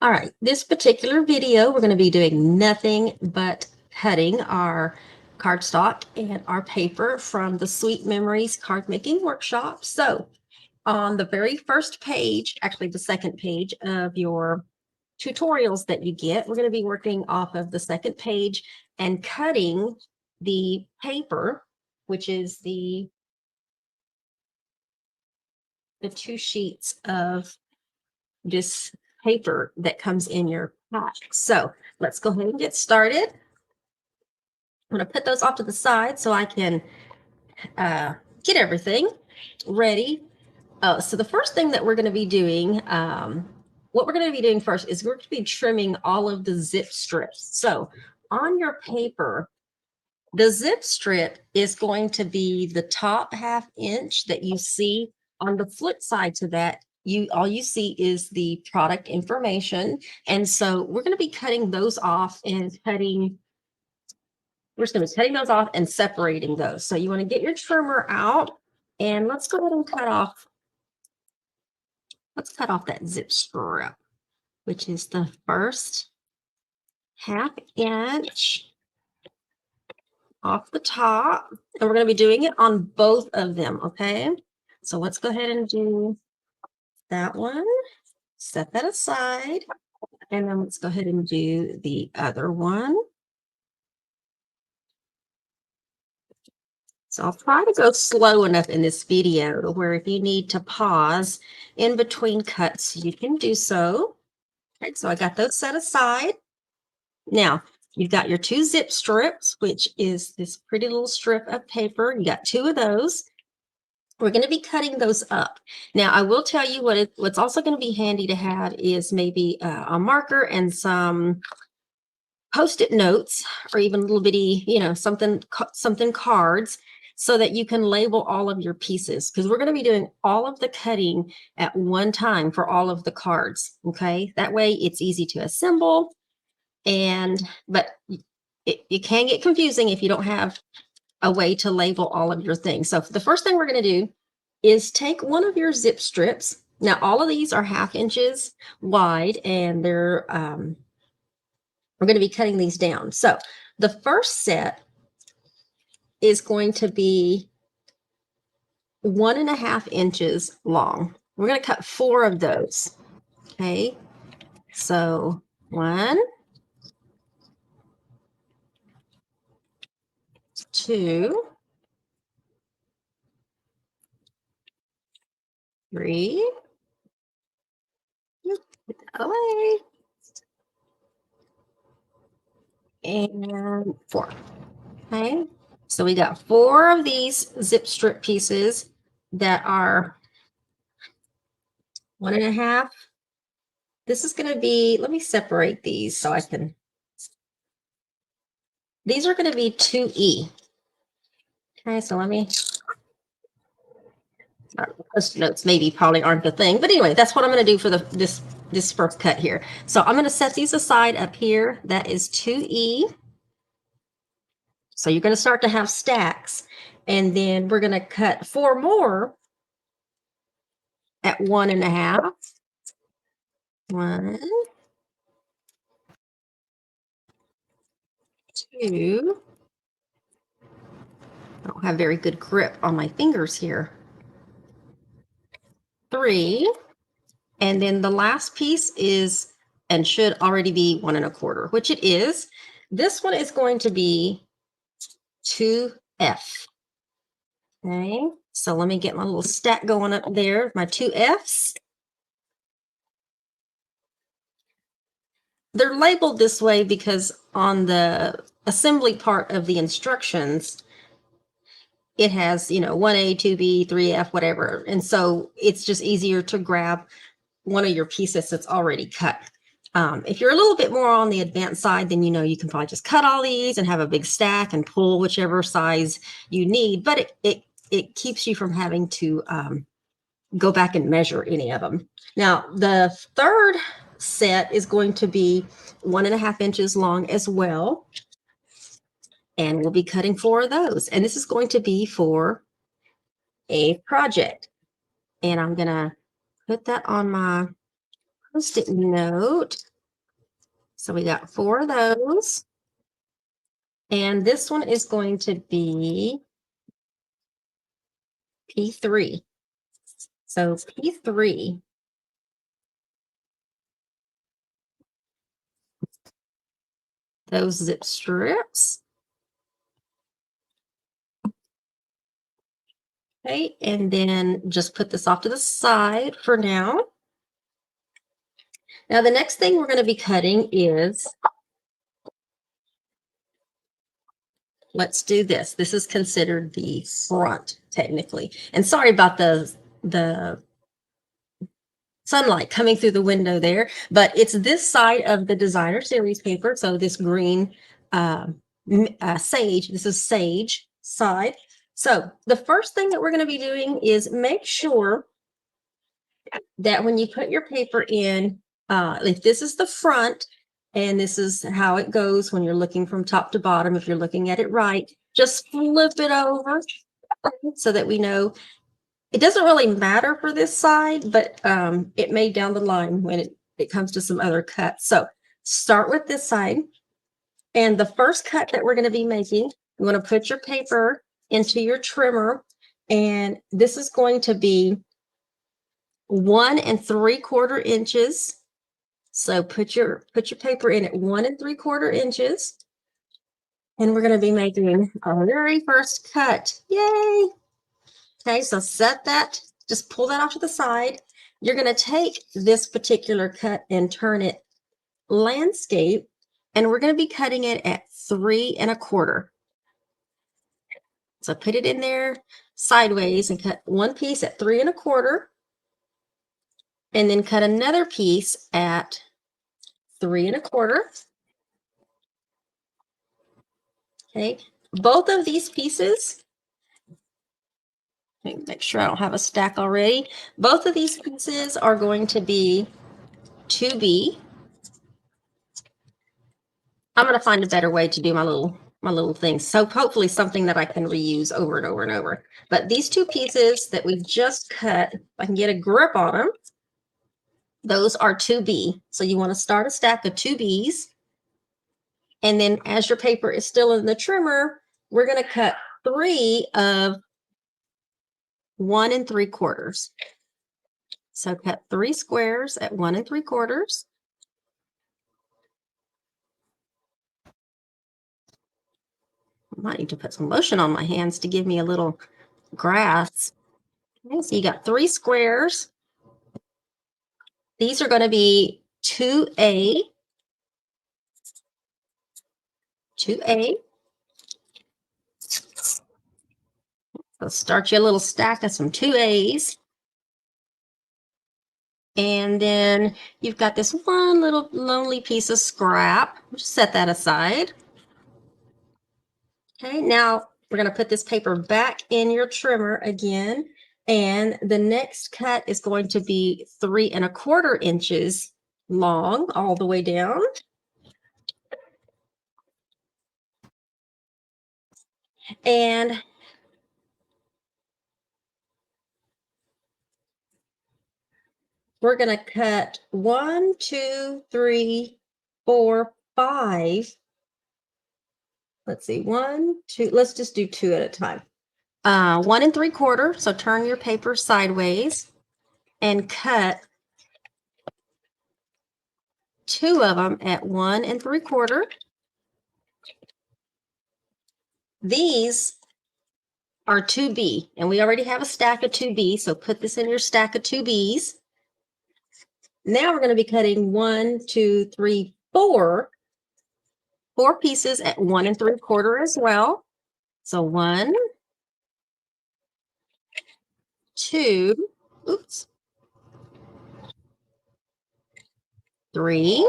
All right, this particular video, we're going to be doing nothing but cutting our cardstock and our paper from the Sweet Memories card making workshop. So on the very first page, actually the second page of your tutorials that you get, we're going to be working off of the second page and cutting the paper, which is the two sheets of this paper that comes in your pack. So let's go ahead and get started. I'm going to put those off to the side so I can get everything ready. So the first thing that we're going to be doing, what we're going to be doing first is we're going to be trimming all of the zip strips. So on your paper, the zip strip is going to be the top ½ inch that you see. On the flip side to that, all you see is the product information. And so we're going to be cutting those off and we're just going to be cutting those off and separating those. So you want to get your trimmer out and let's go ahead and cut off. Let's cut off that zip strip, which is the first ½ inch off the top. And we're going to be doing it on both of them. Okay. So let's go ahead and do that one. Set that aside. And then let's go ahead and do the other one. So I'll try to go slow enough in this video to where if you need to pause in between cuts, you can do so. Okay, so I got those set aside. Now, you've got your two zip strips, which is this pretty little strip of paper. You got two of those. We're going to be cutting those up. Now, I will tell you what's also going to be handy to have is maybe a marker and some Post-it notes or even little bitty, something cards so that you can label all of your pieces because we're going to be doing all of the cutting at one time for all of the cards. Okay, that way it's easy to assemble but it can get confusing if you don't have a way to label all of your things. So the first thing we're going to do is take one of your zip strips. Now, all of these are ½ inches wide and we're going to be cutting these down. So the first set is going to be 1½ inches long. We're going to cut 4 of those. Okay. So 1, 2, 3, get that away, and 4. Okay. So we got 4 of these zip strip pieces that are 1½. This is going to be, let me separate these so I can, these are going to be 2E. Okay, so let me, Post-it notes maybe probably aren't the thing, but anyway, that's what I'm going to do for this first cut here. So I'm going to set these aside up here. That is 2E. So you're going to start to have stacks, and then we're going to cut 4 more at 1½. 1, 2. I don't have very good grip on my fingers here. 3. And then the last piece is and should already be 1¼ which it is. This one is going to be 2F. Okay, so let me get my little stack going up there. My 2Fs. They're labeled this way because on the assembly part of the instructions, it has, 1A, 2B, 3F, whatever. And so it's just easier to grab one of your pieces that's already cut. If you're a little bit more on the advanced side, then you can probably just cut all these and have a big stack and pull whichever size you need. But it keeps you from having to go back and measure any of them. Now, the third set is going to be 1½ inches long as well. And we'll be cutting 4 of those. And this is going to be for a project. And I'm going to put that on my Post-it note. So we got 4 of those. And this one is going to be P3. So P3. Those zip strips. Okay, and then just put this off to the side for now. Now the next thing we're going to be cutting is, let's do this. This is considered the front technically. And sorry about the sunlight coming through the window there, but it's this side of the designer series paper. So this green sage, this is sage side. So the first thing that we're going to be doing is make sure that when you put your paper in, if this is the front and this is how it goes when you're looking from top to bottom, if you're looking at it right, just flip it over so that we know. It doesn't really matter for this side, but it may down the line when it comes to some other cuts. So start with this side. And the first cut that we're going to be making, you want to put your paper into your trimmer. And this is going to be 1 3/4 inches. So put your paper in at 1 3/4 inches. And we're going to be making our very first cut. Yay! Okay, so set that, just pull that off to the side. You're going to take this particular cut and turn it landscape, and we're going to be cutting it at 3 1/4. So put it in there sideways and cut one piece at 3 1/4, and then cut another piece at 3 1/4. Okay, both of these pieces, make sure I don't have a stack already. Both of these pieces are going to be 2B. I'm going to find a better way to do my little things. So hopefully something that I can reuse over and over and over. But these 2 pieces that we've just cut, if I can get a grip on them, those are 2B. So you want to start a stack of 2Bs. And then as your paper is still in the trimmer, we're going to cut 3 of 1 3/4. So cut 3 squares at 1 3/4. I might need to put some lotion on my hands to give me a little grasp. Okay, so you got 3 squares. These are going to be 2A. 2A. So start you a little stack of some 2A's. And then you've got this one little lonely piece of scrap. Just set that aside. Okay, now we're going to put this paper back in your trimmer again. And the next cut is going to be 3 1/4 inches long all the way down. And we're going to cut 1, 2, 3, 4, 5. Let's see, 1, 2, let's just do 2 at a time. 1 3/4. So turn your paper sideways and cut 2 of them at 1 3/4. These are 2B, and we already have a stack of 2B. So put this in your stack of 2Bs. Now we're going to be cutting 1, 2, 3, 4 pieces at 1 3/4 as well. So 1, 2, oops, 3,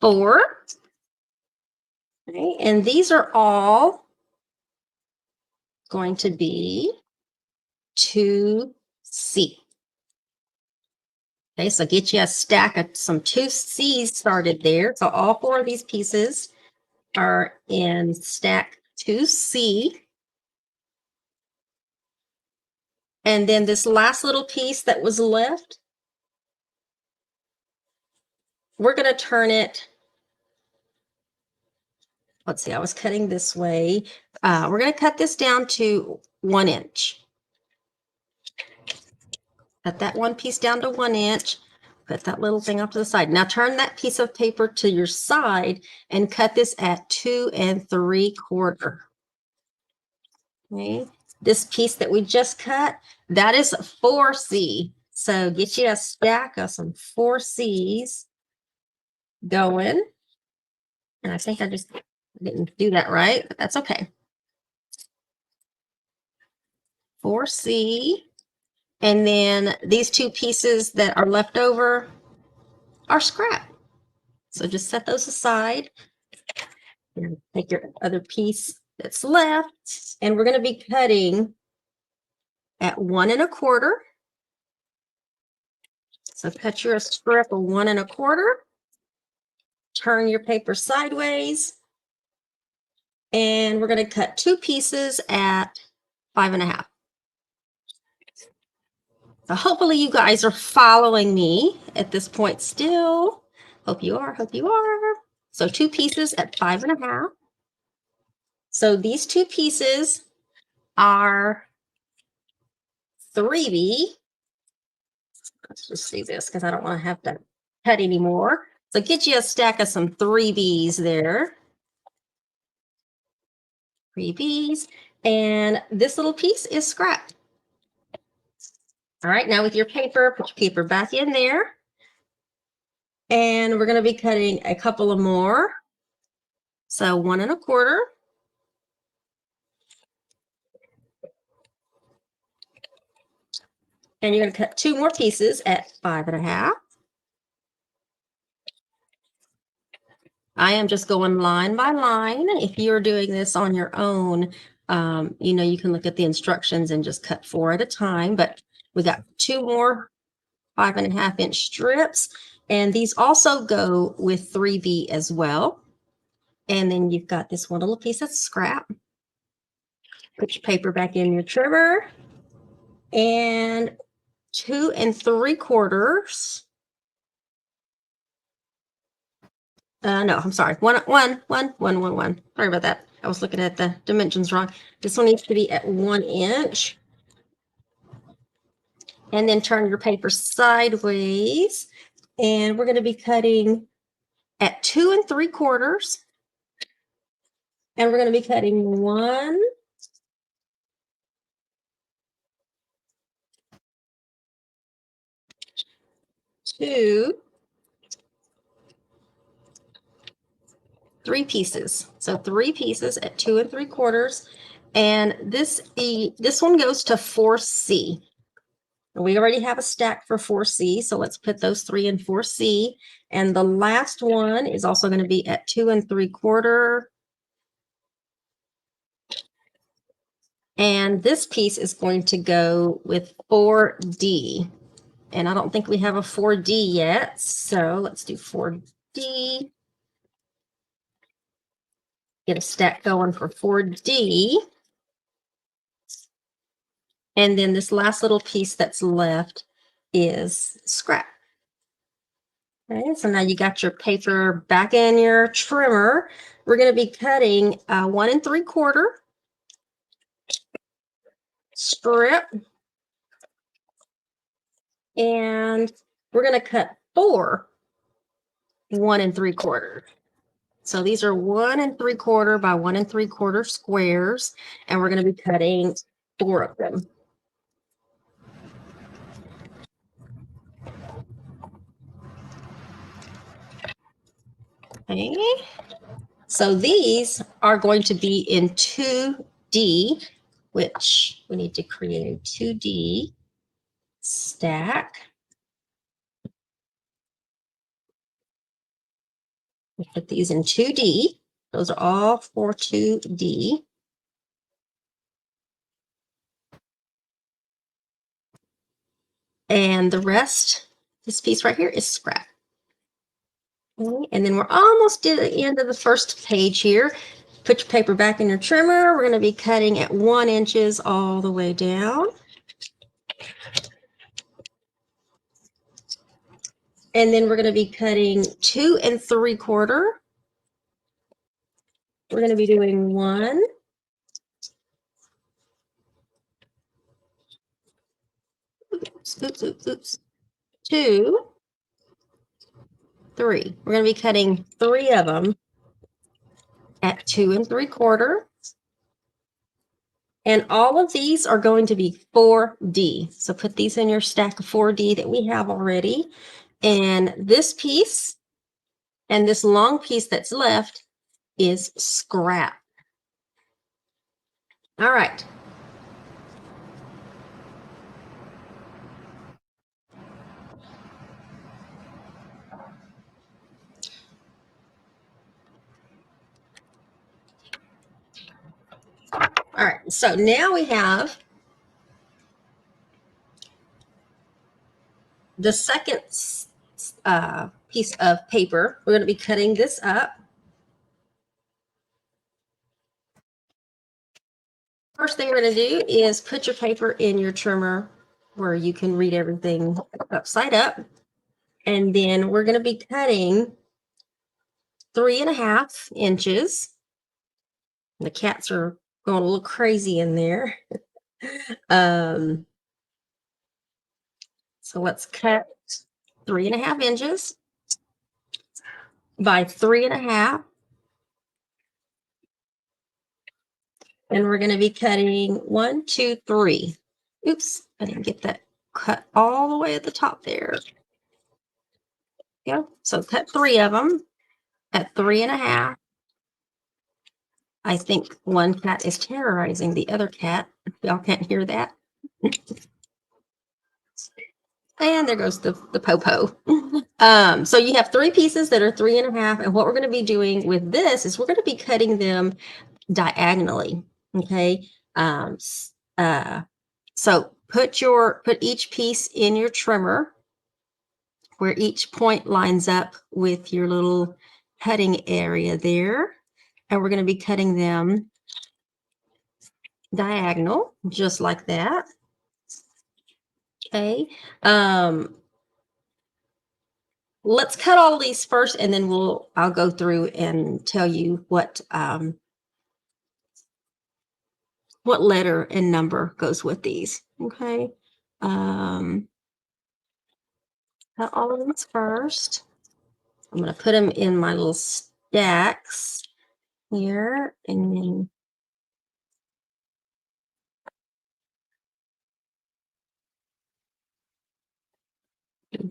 4. Okay, and these are all going to be 2C. Okay, so get you a stack of some 2C's started there. So all 4 of these pieces are in stack 2C. And then this last little piece that was left, we're going to turn it. Let's see, I was cutting this way. We're going to cut this down to 1 inch. Cut that one piece down to 1 inch. Put that little thing off to the side. Now turn that piece of paper to your side and cut this at 2 3/4. Okay. This piece that we just cut, that is 4C. So get you a stack of some 4Cs going. And I think I just didn't do that right, but that's okay. 4C. And then these two pieces that are left over are scrap. So just set those aside. And take your other piece that's left. And we're going to be cutting at 1 1/4. So cut your strip of 1 1/4. Turn your paper sideways. And we're going to cut 2 pieces at 5 1/2. So hopefully you guys are following me at this point still. Hope you are, hope you are. So 2 pieces at 5 1/2. So these 2 pieces are 3B. Let's just see this because I don't want to have to cut anymore. So get you a stack of some 3Bs there. 3Bs. And this little piece is scrap. All right, now with your paper, put your paper back in there. And we're going to be cutting a couple of more. So 1 1/4. And you're going to cut 2 more pieces at 5 1/2. I am just going line by line. If you're doing this on your own, you can look at the instructions and just cut 4 at a time. But we got 2 more 5 1/2 inch strips. And these also go with 3B as well. And then you've got this one little piece of scrap. Put your paper back in your trimmer. And 2 3/4. No, I'm sorry. 1 1 1 1 1 1. Sorry about that. I was looking at the dimensions wrong. This one needs to be at 1 inch. And then turn your paper sideways. And we're going to be cutting at 2 3/4. And we're going to be cutting 1, 2, 3 pieces. So 3 pieces at 2 3/4. And this one goes to 4C. We already have a stack for 4C, so let's put those 3 in 4C. And the last one is also going to be at 2 3/4. And this piece is going to go with 4D. And I don't think we have a 4D yet, so let's do 4D. Get a stack going for 4D. And then this last little piece that's left is scrap. Okay, so now you got your paper back in your trimmer. We're going to be cutting 1 3/4 strip. And we're going to cut 4 1 3/4. So these are 1 3/4 by 1 3/4 squares, and we're going to be cutting 4 of them. Okay. So these are going to be in 2D, which we need to create a 2D stack. We put these in 2D. Those are all for 2D. And the rest, this piece right here, is scrap. Okay. And then we're almost to the end of the first page here. Put your paper back in your trimmer. We're going to be cutting at 1 inch all the way down. And then we're going to be cutting 2 3/4. We're going to be doing 1, oops, 2, 3. We're going to be cutting 3 of them at 2 3/4. And all of these are going to be 4D. So put these in your stack of 4D that we have already. And this piece and this long piece that's left is scrap. All right. All right. So now we have the second piece of paper. We're going to be cutting this up. First thing we're going to do is put your paper in your trimmer where you can read everything upside up. And then we're going to be cutting 3.5 inches. The cats are going a little crazy in there. So let's cut 3.5 inches by 3.5. And we're going to be cutting 1, 2, 3. Oops, I didn't get that cut all the way at the top there. Yeah, so cut 3 of them at 3.5. I think one cat is terrorizing the other cat. Y'all can't hear that. And there goes the popo. So you have 3 pieces that are 3.5. And what we're going to be doing with this is we're going to be cutting them diagonally. Okay. So put each piece in your trimmer where each point lines up with your little cutting area there. And we're going to be cutting them diagonal, just like that. Okay. Let's cut all these first, and then I'll go through and tell you what letter and number goes with these. Okay. Cut all of these first. I'm going to put them in my little stacks here, and then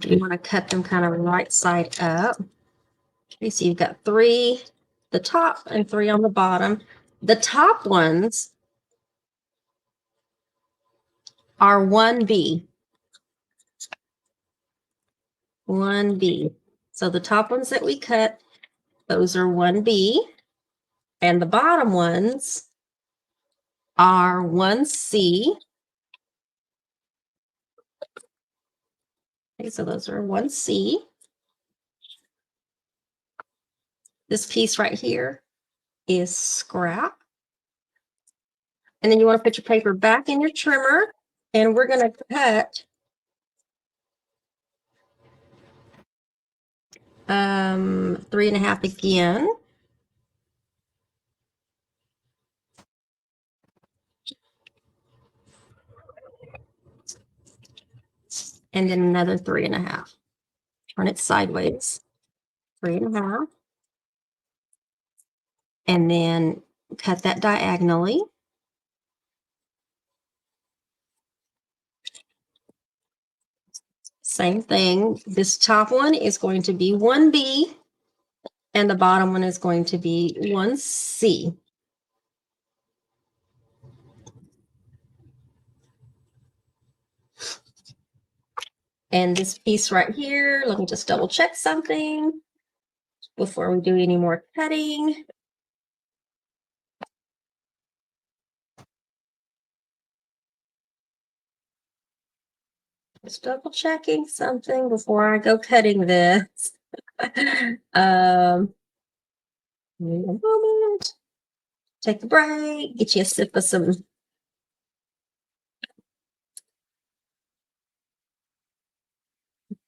you want to cut them kind of right side up. Okay, so you've got 3 the top and 3 on the bottom. The top ones are 1B. 1B. So the top ones that we cut, those are 1B. And the bottom ones are 1C. Okay, so those are 1C. This piece right here is scrap. And then you want to put your paper back in your trimmer, and we're going to cut 3.5 again. And then another 3.5. Turn it sideways. 3.5. And then cut that diagonally. Same thing. This top one is going to be 1B, and the bottom one is going to be 1C. And this piece right here, let me just double check something before we do any more cutting. Just double checking something before I go cutting this. Wait a moment. Take a break. Get you a sip of some.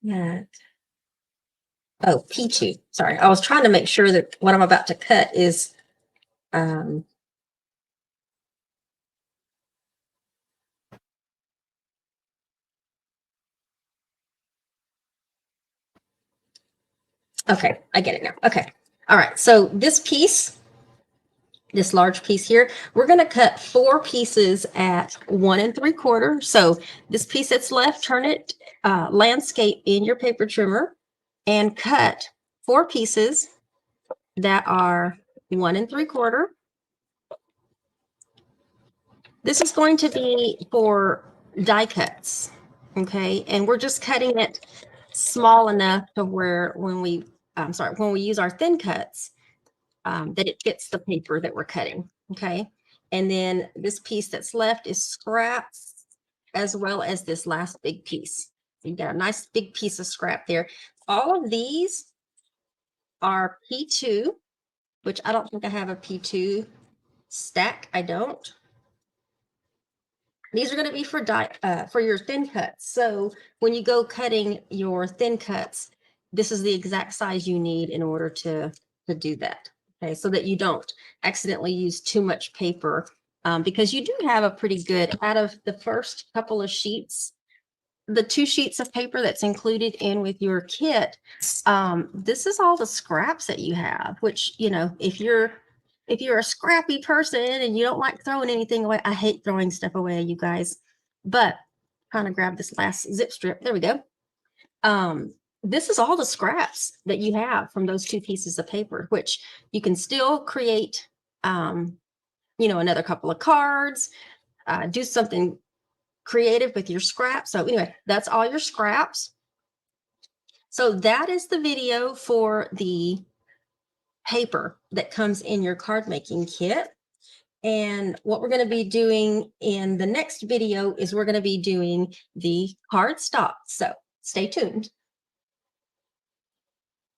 Yeah. Oh, P2. Sorry, I was trying to make sure that what I'm about to cut is okay, I get it now. Okay. All right. So this piece, this large piece here, we're going to cut 4 pieces at 1 3/4. So this piece that's left, turn it landscape in your paper trimmer and cut 4 pieces that are 1 3/4. This is going to be for die cuts. Okay. And we're just cutting it small enough to where when we use our thin cuts, that it fits the paper that we're cutting. Okay. And then this piece that's left is scraps as well as this last big piece. So you got a nice big piece of scrap there. All of these are P2, which I don't think I have a P2 stack. I don't. These are going to be for your thin cuts. So when you go cutting your thin cuts, this is the exact size you need in order to do that. Okay, so that you don't accidentally use too much paper, because you do have a pretty good, out of the first couple of sheets, the 2 sheets of paper that's included in with your kit, this is all the scraps that you have, which, you know, if you're a scrappy person and you don't like throwing anything away, I hate throwing stuff away, you guys, but kind of grab this last zip strip. There we go. This is all the scraps that you have from those 2 pieces of paper, which you can still create, you know, another couple of cards, do something creative with your scraps. So anyway, that's all your scraps. So that is the video for the paper that comes in your card making kit. And what we're going to be doing in the next video is we're going to be doing the cardstock. So stay tuned.